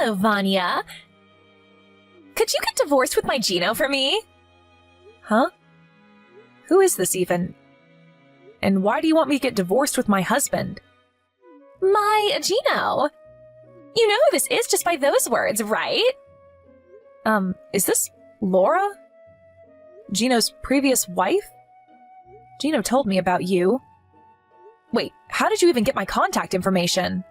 Hello, Vanya. Could you get divorced with my Gino for me? Huh? Who is this even? And why do you want me to get divorced with my husband? My Gino. You know who this is just by those words, right? Is this Laura? Gino's previous wife? Gino told me about you. Wait, how did you even get my contact information?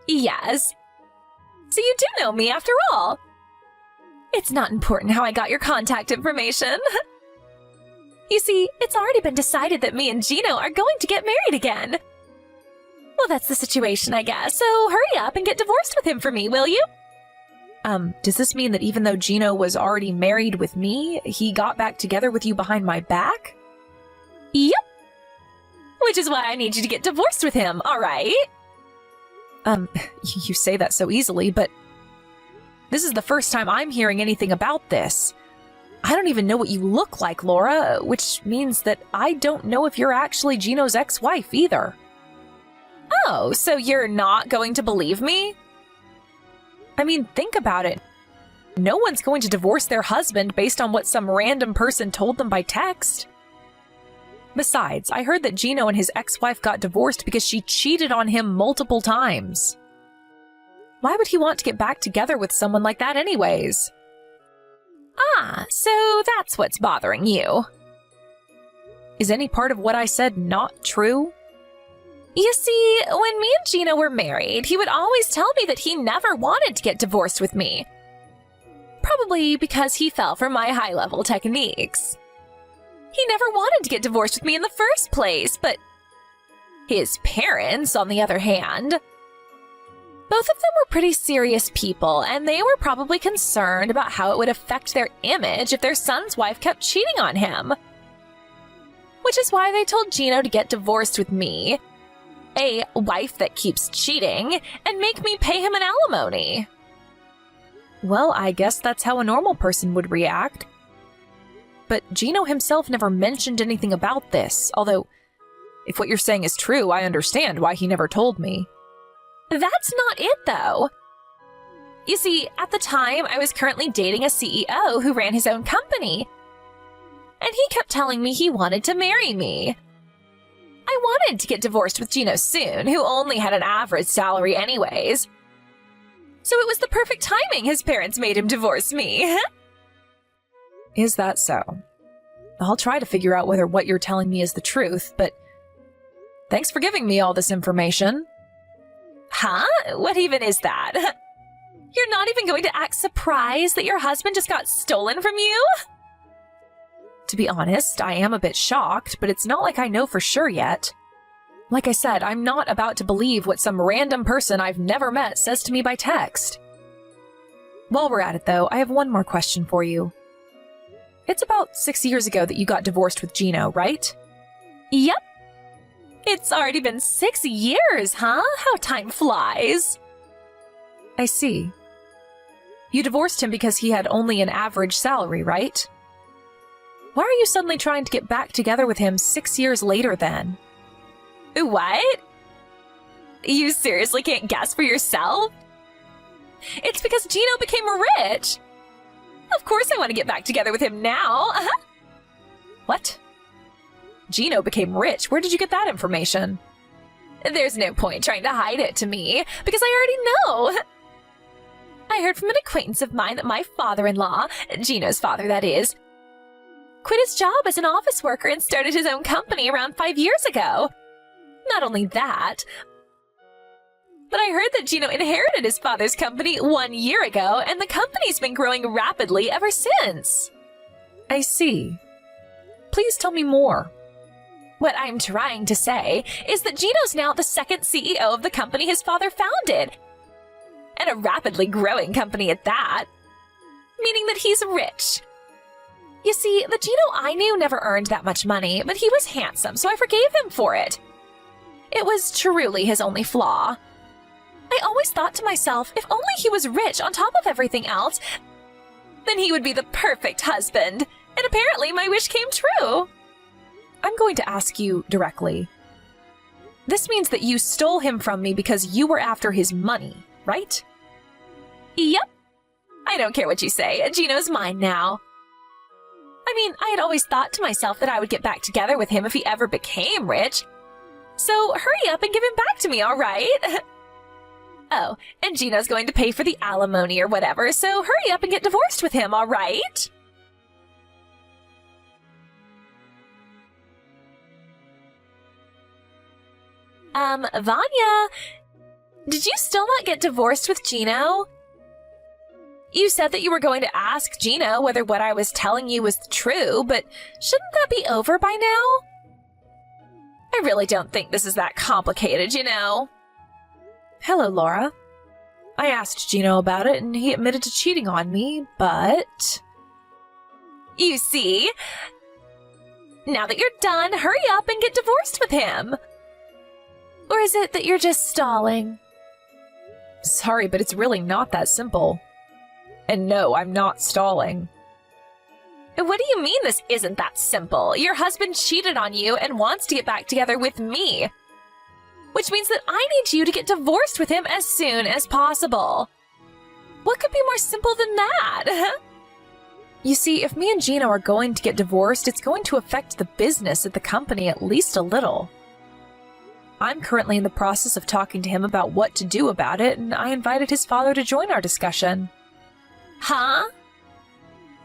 Yes. So you do know me after all. It's not important how I got your contact information. You see, it's already been decided that me and Gino are going to get married again. Well, that's the situation, I guess, so hurry up and get divorced with him for me, will you? Does this mean that even though Gino was already married with me, he got back together with you behind my back? Yep. Which is why I need you to get divorced with him, all right? You say that so easily, but this is the first time I'm hearing anything about this. I don't even know what you look like, Laura, which means that I don't know if you're actually Gino's ex-wife either. Oh, so you're not going to believe me? I mean, think about it. No one's going to divorce their husband based on what some random person told them by text. Besides, I heard that Gino and his ex-wife got divorced because she cheated on him multiple times. Why would he want to get back together with someone like that anyways? Ah, so that's what's bothering you. Is any part of what I said not true? You see, when me and Gino were married, he would always tell me that he never wanted to get divorced with me. Probably because he fell for my high-level techniques. He never wanted to get divorced with me in the first place, but his parents, on the other hand, both of them were pretty serious people, and they were probably concerned about how it would affect their image if their son's wife kept cheating on him. Which is why they told Gino to get divorced with me, a wife that keeps cheating, and make me pay him an alimony. Well, I guess that's how a normal person would react. But Gino himself never mentioned anything about this, although, if what you're saying is true, I understand why he never told me. That's not it, though. You see, at the time, I was currently dating a CEO who ran his own company, and he kept telling me he wanted to marry me. I wanted to get divorced with Gino soon, who only had an average salary anyways. So it was the perfect timing his parents made him divorce me. Is that so? I'll try to figure out whether what you're telling me is the truth, but thanks for giving me all this information. Huh? What even is that? You're not even going to act surprised that your husband just got stolen from you? To be honest, I am a bit shocked, but it's not like I know for sure yet. Like I said, I'm not about to believe what some random person I've never met says to me by text. While we're at it, though, I have one more question for you. It's about 6 years ago that you got divorced with Gino, right? Yep. It's already been 6 years, huh? How time flies. I see. You divorced him because he had only an average salary, right? Why are you suddenly trying to get back together with him 6 years later then? What? You seriously can't guess for yourself? It's because Gino became rich. Of course I want to get back together with him now. What? Gino became rich? Where did you get that information? There's no point trying to hide it to me, because I already know. I heard from an acquaintance of mine that my father-in-law, Gino's father that is, quit his job as an office worker and started his own company around 5 years ago. Not only that, but I heard that Gino inherited his father's company 1 year ago, and the company's been growing rapidly ever since. I see. Please tell me more. What I'm trying to say is that Gino's now the second CEO of the company his father founded, and a rapidly growing company at that, meaning that he's rich. You see, the Gino I knew never earned that much money, but he was handsome, so I forgave him for it. It was truly his only flaw. I always thought to myself, if only he was rich on top of everything else, then he would be the perfect husband. And apparently my wish came true. I'm going to ask you directly. This means that you stole him from me because you were after his money, right? Yep. I don't care what you say. Gino's mine now. I mean, I had always thought to myself that I would get back together with him if he ever became rich. So hurry up and give him back to me, all right? Oh, and Gino's going to pay for the alimony or whatever, so hurry up and get divorced with him, all right? Vanya, did you still not get divorced with Gino? You said that you were going to ask Gino whether what I was telling you was true, but shouldn't that be over by now? I really don't think this is that complicated, you know. Hello, Laura. I asked Gino about it, and he admitted to cheating on me, but... You see? Now that you're done, hurry up and get divorced with him. Or is it that you're just stalling? Sorry, but it's really not that simple. And no, I'm not stalling. What do you mean this isn't that simple? Your husband cheated on you and wants to get back together with me. Which means that I need you to get divorced with him as soon as possible. What could be more simple than that? You see, if me and Gino are going to get divorced, it's going to affect the business at the company at least a little. I'm currently in the process of talking to him about what to do about it, and I invited his father to join our discussion. Huh?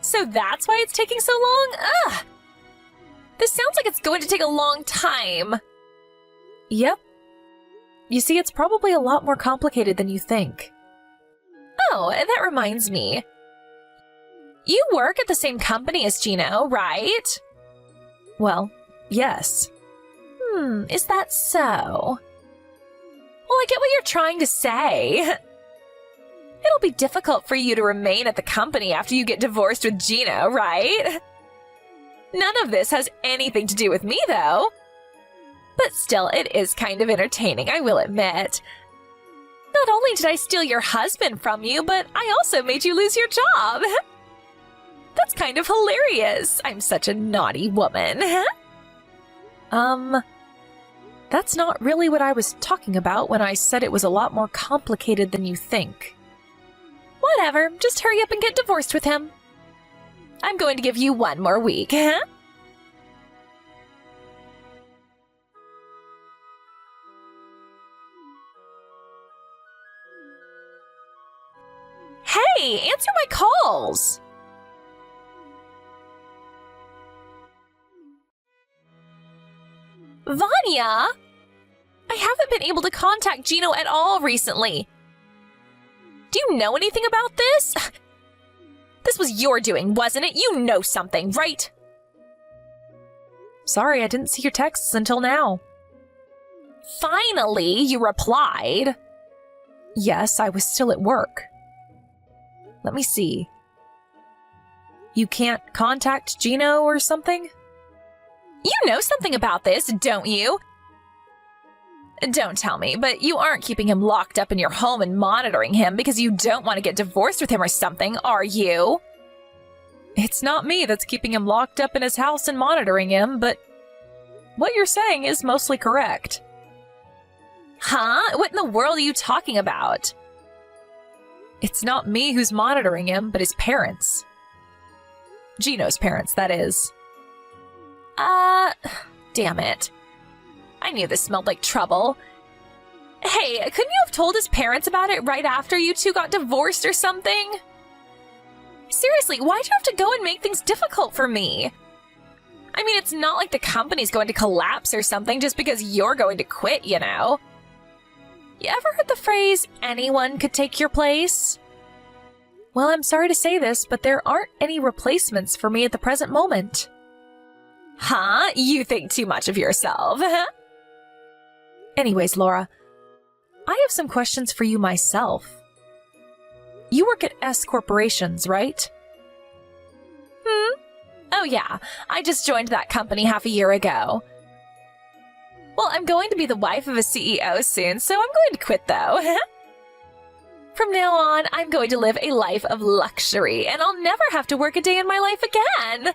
So that's why it's taking so long? Ugh! This sounds like it's going to take a long time. Yep. You see, it's probably a lot more complicated than you think. Oh, that reminds me. You work at the same company as Gino, right? Well, yes. Is that so? Well, I get what you're trying to say. It'll be difficult for you to remain at the company after you get divorced with Gino, right? None of this has anything to do with me, though. But still, it is kind of entertaining, I will admit. Not only did I steal your husband from you, but I also made you lose your job. That's kind of hilarious. I'm such a naughty woman. That's not really what I was talking about when I said it was a lot more complicated than you think. Whatever, just hurry up and get divorced with him. I'm going to give you 1 more week, huh? Hey, answer my calls! Vanya! I haven't been able to contact Gino at all recently. Do you know anything about this? This was your doing, wasn't it? You know something, right? Sorry, I didn't see your texts until now. Finally, you replied. Yes, I was still at work. Let me see. You can't contact Gino or something? You know something about this, don't you? Don't tell me, but you aren't keeping him locked up in your home and monitoring him because you don't want to get divorced with him or something, are you? It's not me that's keeping him locked up in his house and monitoring him, but what you're saying is mostly correct. Huh? What in the world are you talking about? It's not me who's monitoring him, but his parents. Gino's parents, that is. Damn it. I knew this smelled like trouble. Hey, couldn't you have told his parents about it right after you two got divorced or something? Seriously, why'd you have to go and make things difficult for me? I mean, it's not like the company's going to collapse or something just because you're going to quit, you know? You ever heard the phrase, anyone could take your place? Well, I'm sorry to say this, but there aren't any replacements for me at the present moment. Huh? You think too much of yourself. Anyways, Laura, I have some questions for you myself. You work at S Corporations, right? Oh yeah, I just joined that company half a year ago. Well, I'm going to be the wife of a CEO soon, so I'm going to quit though. From now on, I'm going to live a life of luxury, and I'll never have to work a day in my life again.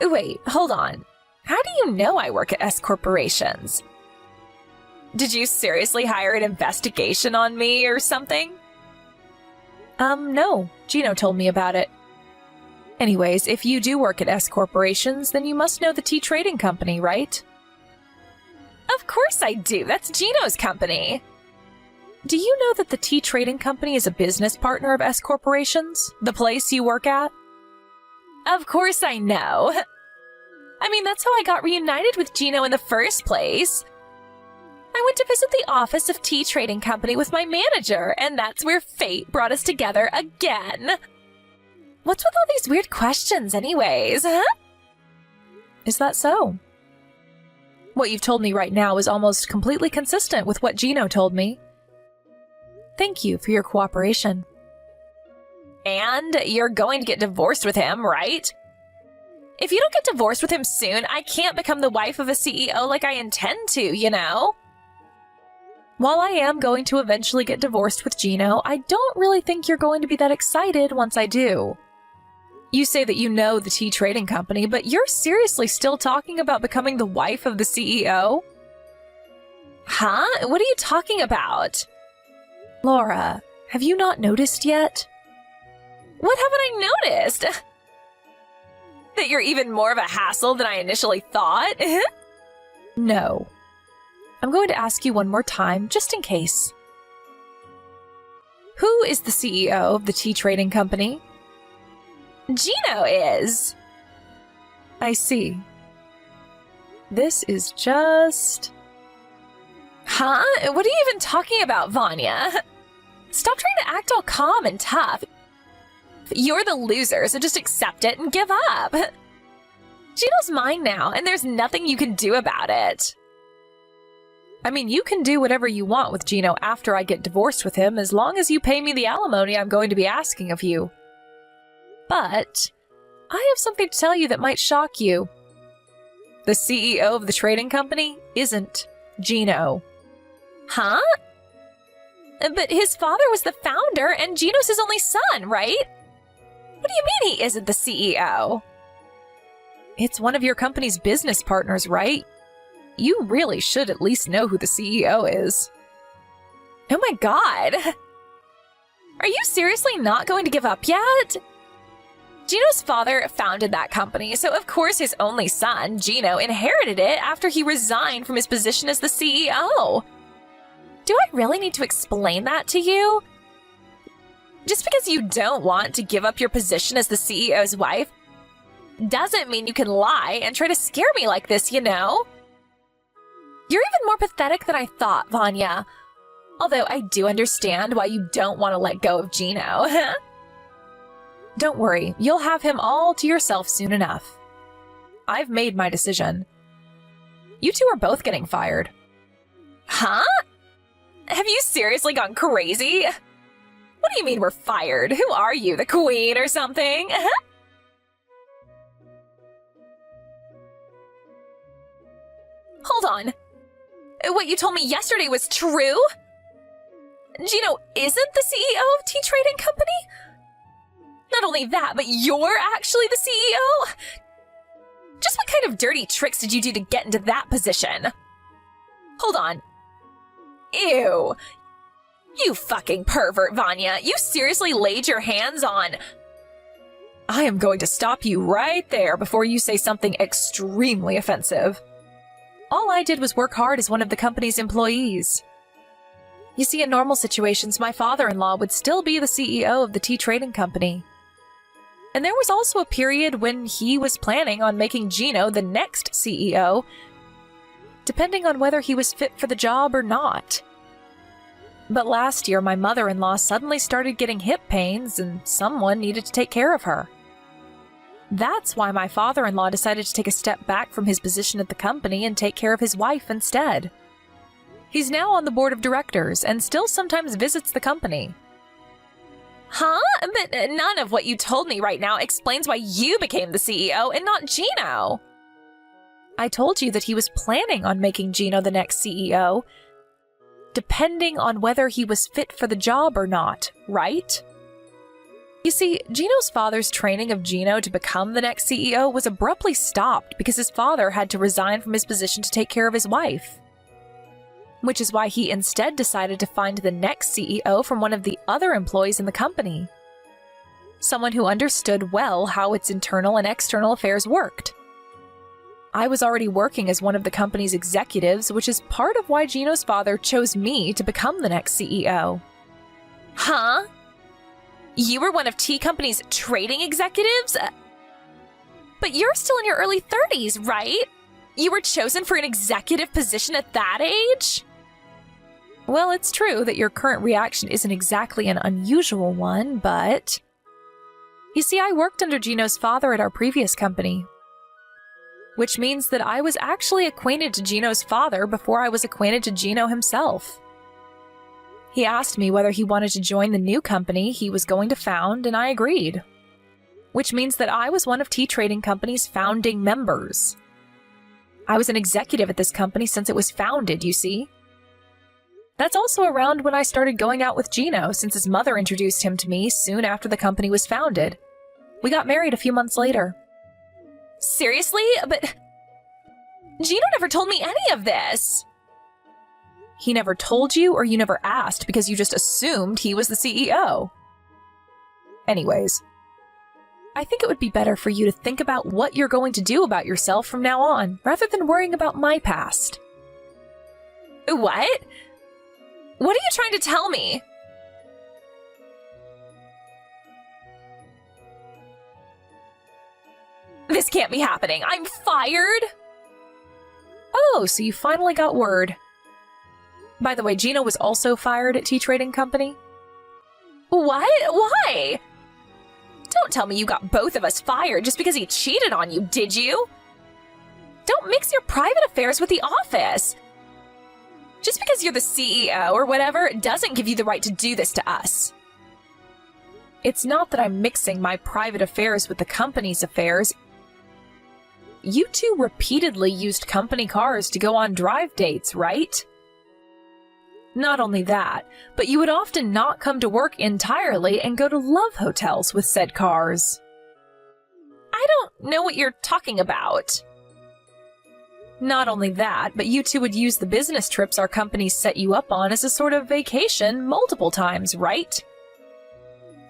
Wait, hold on. How do you know I work at S Corporations? Did you seriously hire an investigation on me or something? No. Gino told me about it. Anyways, if you do work at S Corporations, then you must know the Tea Trading Company, right? Of course I do. That's Gino's company. Do you know that the Tea Trading Company is a business partner of S Corporations, the place you work at? Of course I know. I mean, that's how I got reunited with Gino in the first place. I went to visit the office of Tea Trading Company with my manager, and that's where fate brought us together again. What's with all these weird questions anyways, huh? Is that so? What you've told me right now is almost completely consistent with what Gino told me. Thank you for your cooperation. And you're going to get divorced with him, right? If you don't get divorced with him soon, I can't become the wife of a CEO like I intend to, you know? While I am going to eventually get divorced with Gino, I don't really think you're going to be that excited once I do. You say that you know the Tea Trading Company, but you're seriously still talking about becoming the wife of the CEO? Huh? What are you talking about? Laura, have you not noticed yet? What haven't I noticed? That you're even more of a hassle than I initially thought? No. I'm going to ask you one more time, just in case. Who is the CEO of the Tea Trading Company? Gino is. I see. This is just... Huh? What are you even talking about, Vanya? Stop trying to act all calm and tough. You're the loser, so just accept it and give up. Gino's mine now, and there's nothing you can do about it. I mean, you can do whatever you want with Gino after I get divorced with him, as long as you pay me the alimony I'm going to be asking of you. But I have something to tell you that might shock you. The CEO of the trading company isn't Gino. Huh? But his father was the founder, and Gino's his only son, right? What do you mean he isn't the CEO? It's one of your company's business partners, right? You really should at least know who the CEO is. Oh my god! Are you seriously not going to give up yet? Gino's father founded that company, so of course his only son, Gino, inherited it after he resigned from his position as the CEO. Do I really need to explain that to you? Just because you don't want to give up your position as the CEO's wife doesn't mean you can lie and try to scare me like this, you know? You're even more pathetic than I thought, Vanya. Although I do understand why you don't want to let go of Gino. Don't worry, you'll have him all to yourself soon enough. I've made my decision. You two are both getting fired. Huh? Have you seriously gone crazy? What do you mean we're fired? Who are you, the queen or something? Hold on. What you told me yesterday was true? Gino isn't the CEO of Tea Trading Company? Not only that, but you're actually the CEO? Just what kind of dirty tricks did you do to get into that position? Hold on. Ew. You fucking pervert, Vanya. You seriously laid your hands on... I am going to stop you right there before you say something extremely offensive. All I did was work hard as one of the company's employees. You see, in normal situations, my father-in-law would still be the CEO of the Tea Trading Company. And there was also a period when he was planning on making Gino the next CEO, depending on whether he was fit for the job or not. But last year, my mother-in-law suddenly started getting hip pains, and someone needed to take care of her. That's why my father-in-law decided to take a step back from his position at the company and take care of his wife instead. He's now on the board of directors and still sometimes visits the company. Huh? But none of what you told me right now explains why you became the CEO and not Gino. I told you that he was planning on making Gino the next CEO, depending on whether he was fit for the job or not, right? You see, Gino's father's training of Gino to become the next CEO was abruptly stopped because his father had to resign from his position to take care of his wife. which is why he instead decided to find the next CEO from one of the other employees in the company. Someone who understood well how its internal and external affairs worked. I was already working as one of the company's executives, which is part of why Gino's father chose me to become the next CEO. Huh? You were one of T Company's trading executives? But you're still in your early 30s, right? You were chosen for an executive position at that age? Well, it's true that your current reaction isn't exactly an unusual one, but... You see, I worked under Gino's father at our previous company, which means that I was actually acquainted to Gino's father before I was acquainted to Gino himself. He asked me whether he wanted to join the new company he was going to found, and I agreed. Which means that I was one of T Trading Company's founding members. I was an executive at this company since it was founded, you see. That's also around when I started going out with Gino, since his mother introduced him to me soon after the company was founded. We got married a few months later. Seriously? But Gino never told me any of this. He never told you, or you never asked because you just assumed he was the CEO. Anyways, I think it would be better for you to think about what you're going to do about yourself from now on, rather than worrying about my past. What? What are you trying to tell me? This can't be happening. I'm fired? Oh, so you finally got word. By the way, Gino was also fired at T Trading Company. What? Why? Don't tell me you got both of us fired just because he cheated on you, did you? Don't mix your private affairs with the office. Just because you're the CEO or whatever doesn't give you the right to do this to us. It's not that I'm mixing my private affairs with the company's affairs. You two repeatedly used company cars to go on drive dates, right? Not only that, but you would often not come to work entirely and go to love hotels with said cars. I don't know what you're talking about. Not only that, but you two would use the business trips our companies set you up on as a sort of vacation multiple times, right?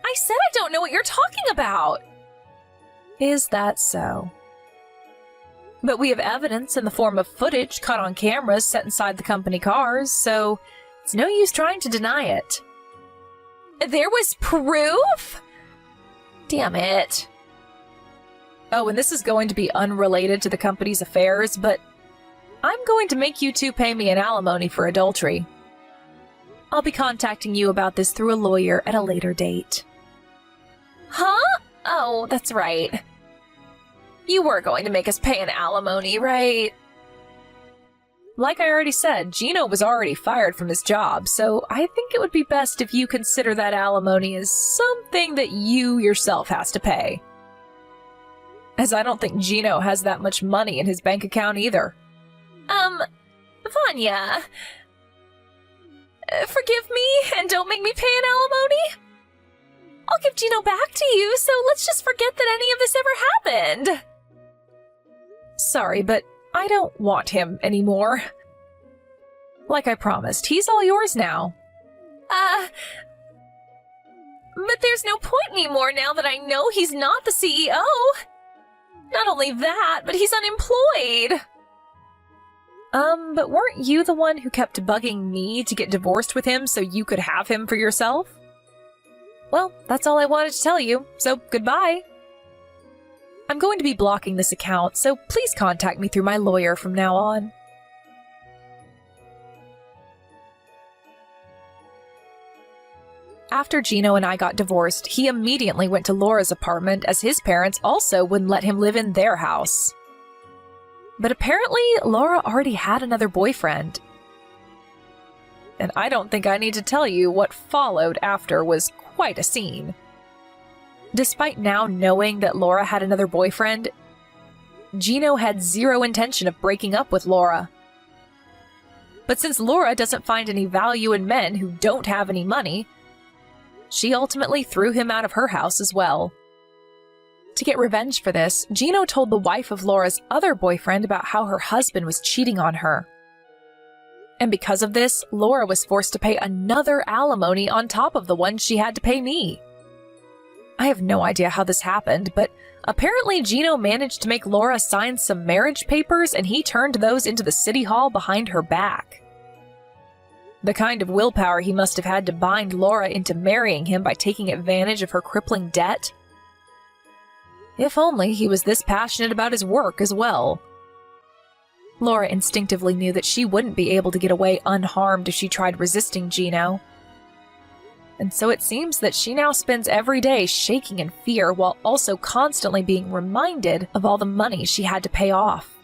I said I don't know what you're talking about. Is that so? But we have evidence in the form of footage caught on cameras set inside the company cars, so it's no use trying to deny it. There was proof? Damn it. Oh, and this is going to be unrelated to the company's affairs, but I'm going to make you two pay me an alimony for adultery. I'll be contacting you about this through a lawyer at a later date. Huh? Oh, that's right. You were going to make us pay an alimony, right? Like I already said, Gino was already fired from his job, so I think it would be best if you consider that alimony as something that you yourself has to pay. As I don't think Gino has that much money in his bank account either. Vanya. Forgive me and don't make me pay an alimony. I'll give Gino back to you, so let's just forget that any of this ever happened. Sorry, but I don't want him anymore. Like I promised, he's all yours now. But there's no point anymore now that I know he's not the CEO. Not only that, but he's unemployed. But weren't you the one who kept bugging me to get divorced with him so you could have him for yourself? Well, that's all I wanted to tell you, so goodbye. I'm going to be blocking this account, so please contact me through my lawyer from now on. After Gino and I got divorced, he immediately went to Laura's apartment as his parents also wouldn't let him live in their house. But apparently, Laura already had another boyfriend. And I don't think I need to tell you what followed after was quite a scene. Despite now knowing that Laura had another boyfriend, Gino had zero intention of breaking up with Laura. But since Laura doesn't find any value in men who don't have any money, she ultimately threw him out of her house as well. To get revenge for this, Gino told the wife of Laura's other boyfriend about how her husband was cheating on her. And because of this, Laura was forced to pay another alimony on top of the one she had to pay me. I have no idea how this happened, but apparently Gino managed to make Laura sign some marriage papers and he turned those into the city hall behind her back. The kind of willpower he must have had to bind Laura into marrying him by taking advantage of her crippling debt. If only he was this passionate about his work as well. Laura instinctively knew that she wouldn't be able to get away unharmed if she tried resisting Gino. And so it seems that she now spends every day shaking in fear while also constantly being reminded of all the money she had to pay off.